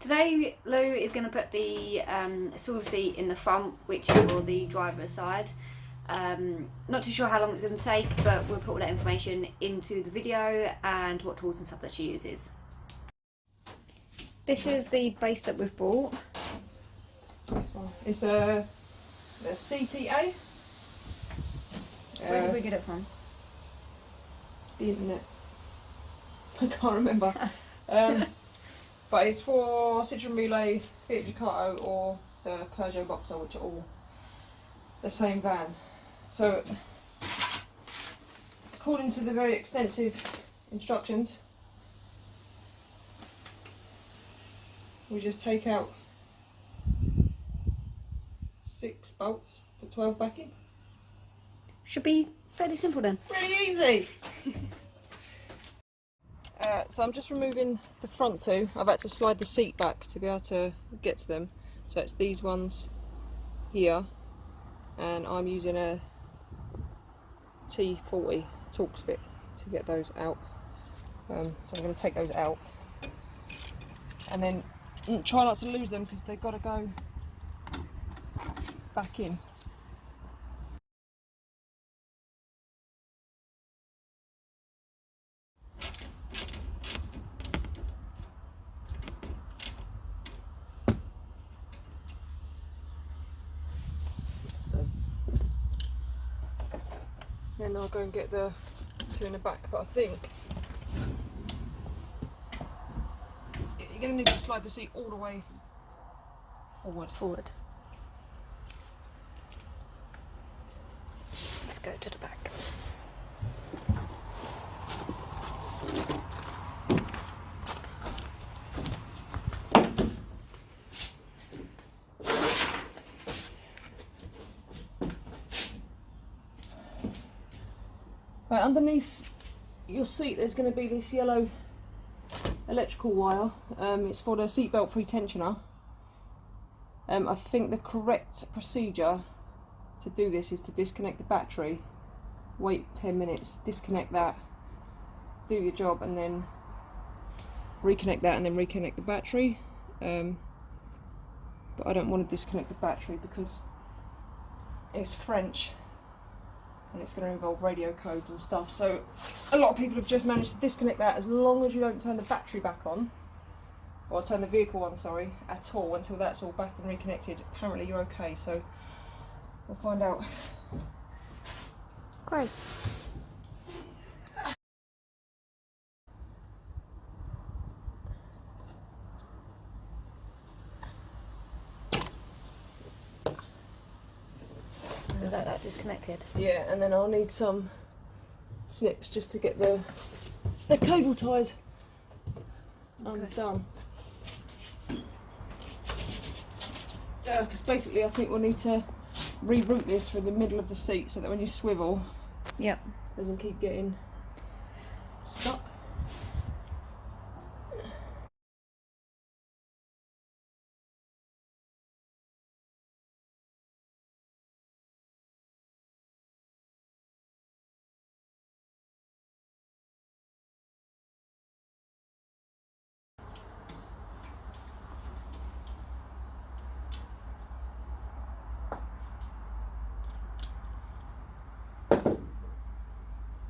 Today Lou is going to put the swivel seat in the front, which is for the driver's side. Not too sure how long it's going to take, but we'll put all that information into the video and what tools and stuff that she uses. This is the base that we've bought. This one. It's a CTA. Where did we get it from? The internet. I can't remember. But it's for Citroen Relay, Fiat Ducato or the Peugeot Boxer, which are all the same van. So, according to the very extensive instructions, we just take out 6 bolts, put 12 back in. Should be fairly simple then. Really easy! So I'm just removing the front two. I've had to slide the seat back to be able to get to them. So it's these ones here, and I'm using a T40 Torx bit to get those out. So I'm going to take those out, and then try not to lose them because they've got to go back in. Then I'll go and get the two in the back, but I think you're going to need to slide the seat all the way forward. Let's go to the back. Right, underneath your seat there's going to be this yellow electrical wire. It's for the seatbelt pre-tensioner. I think the correct procedure to do this is to disconnect the battery, wait 10 minutes, disconnect that, do your job, and then reconnect that and then reconnect the battery. But I don't want to disconnect the battery because it's French and it's going to involve radio codes and stuff, so a lot of people have just managed to disconnect that as long as you don't turn the battery back on, or turn the vehicle on, sorry, at all, until that's all back and reconnected. Apparently you're okay, so we'll find out. Great. So is that disconnected? Yeah, and then I'll need some snips just to get the cable ties undone. Because basically I think we'll need to reroute this through the middle of the seat so that when you swivel, yep, it doesn't keep getting stuck.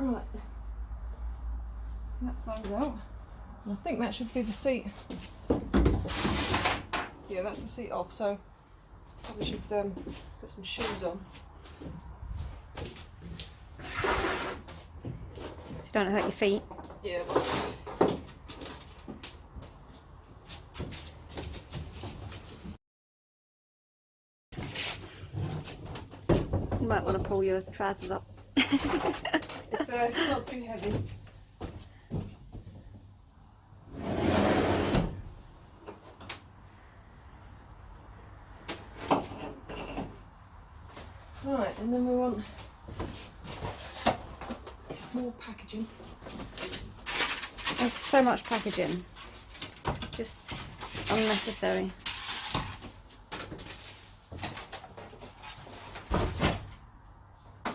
Right, so that's those out. And I think that should be the seat. Yeah, that's the seat off, so probably should put some shoes on. So you don't hurt your feet. Yeah. You might want to pull your trousers up. It's not too heavy. Right, and then we want more packaging. There's so much packaging. Just unnecessary.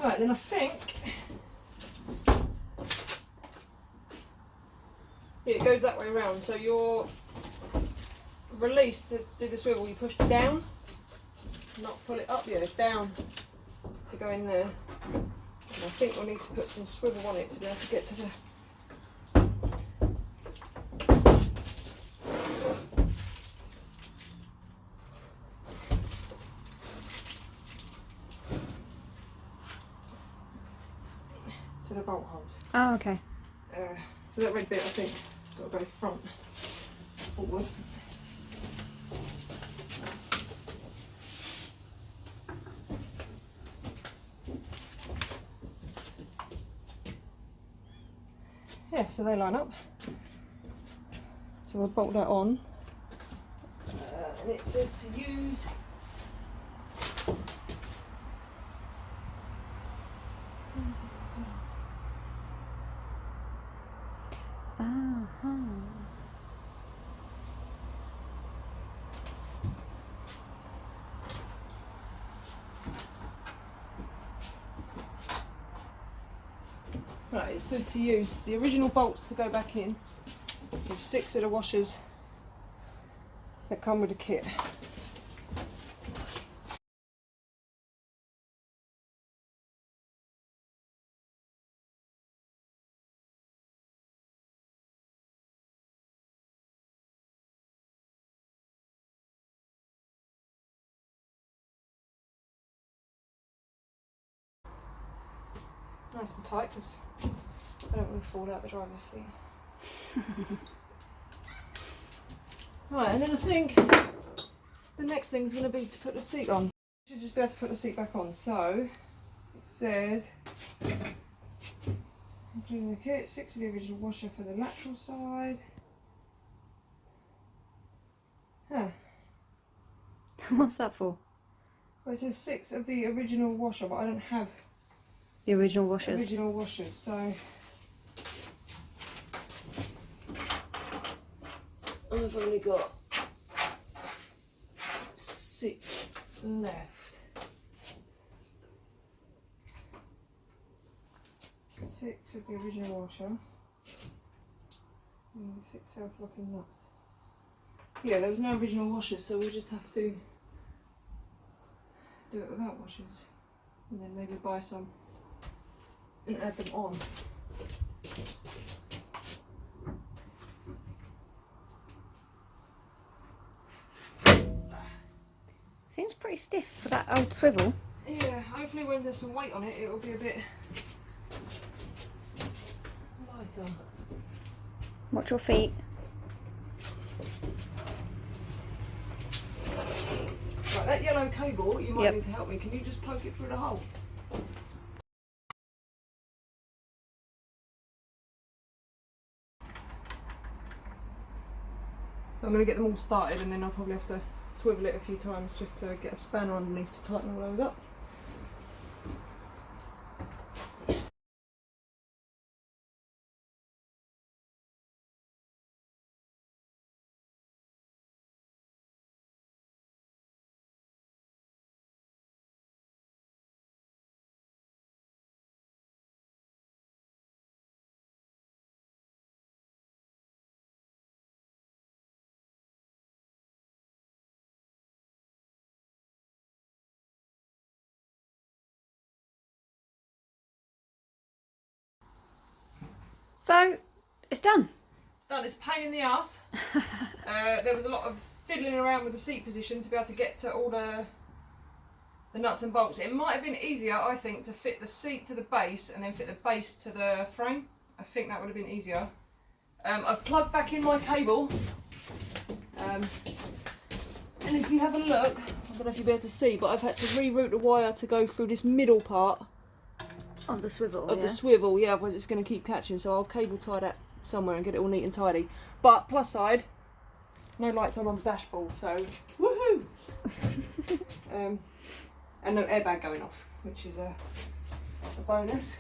Right, then I think it goes that way around. So your release to do the swivel, you push down, not pull it up, yeah, down to go in there. And I think we'll need to put some swivel on it to be able to get to the bolt holes. Oh, okay. So that red bit, I think, has got to go front, forward. Yeah, so they line up. So we'll bolt that on. And it says to use right, it says to use the original bolts to go back in with 6 of the washers that come with the kit. Nice and tight because I don't want to fall out the driver's seat. Right, and then I think the next thing is going to be to put the seat on. You should just be able to put the seat back on. So it says, including the kit, 6 of the original washer for the lateral side. Huh. What's that for? Well, it says 6 of the original washer, but I don't have The original washers. original washers, so I've only got 6 left. 6 of the original washer and 6 self-locking nuts. Yeah, there was no original washers, so we'll just have to do it without washers and then maybe buy some and add them on. Seems pretty stiff for that old swivel. Yeah, hopefully when there's some weight on it, it'll be a bit lighter. Watch your feet. Right, that yellow cable, you might Yep. need to help me. Can you just poke it through the hole? So I'm going to get them all started and then I'll probably have to swivel it a few times just to get a spanner underneath to tighten all those up. So, it's done. It's done, it's a pain in the arse. There was a lot of fiddling around with the seat position to be able to get to all the nuts and bolts. It might have been easier, I think, to fit the seat to the base and then fit the base to the frame. I think that would have been easier. I've plugged back in my cable. And if you have a look, I don't know if you'll be able to see, but I've had to reroute the wire to go through this middle part Of the swivel, of the swivel, yeah, otherwise it's going to keep catching, so I'll cable tie that somewhere and get it all neat and tidy. But plus side, no lights on the dashboard, so woohoo! And no airbag going off, which is a bonus.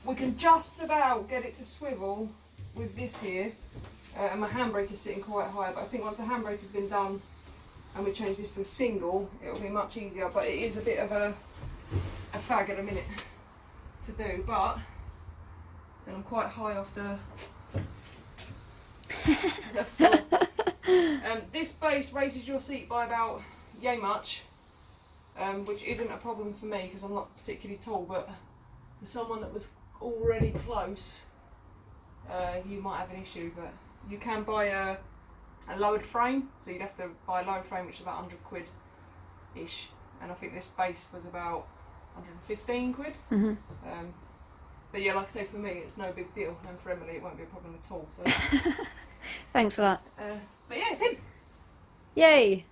We can just about get it to swivel with this here, and my handbrake is sitting quite high, but I think once the handbrake has been done and we change this to a single, it'll be much easier, but it is a bit of a fag at a minute to do, but then I'm quite high off the floor. This base raises your seat by about yay much, which isn't a problem for me because I'm not particularly tall, but for someone that was already close, you might have an issue. But you can buy a lowered frame, so you'd have to buy a lowered frame, which is about 100 quid ish, and I think this base was about 115 quid. But yeah, like I say, for me it's no big deal, and for Emily it won't be a problem at all. So Thanks for that. but yeah, it's in. Yay!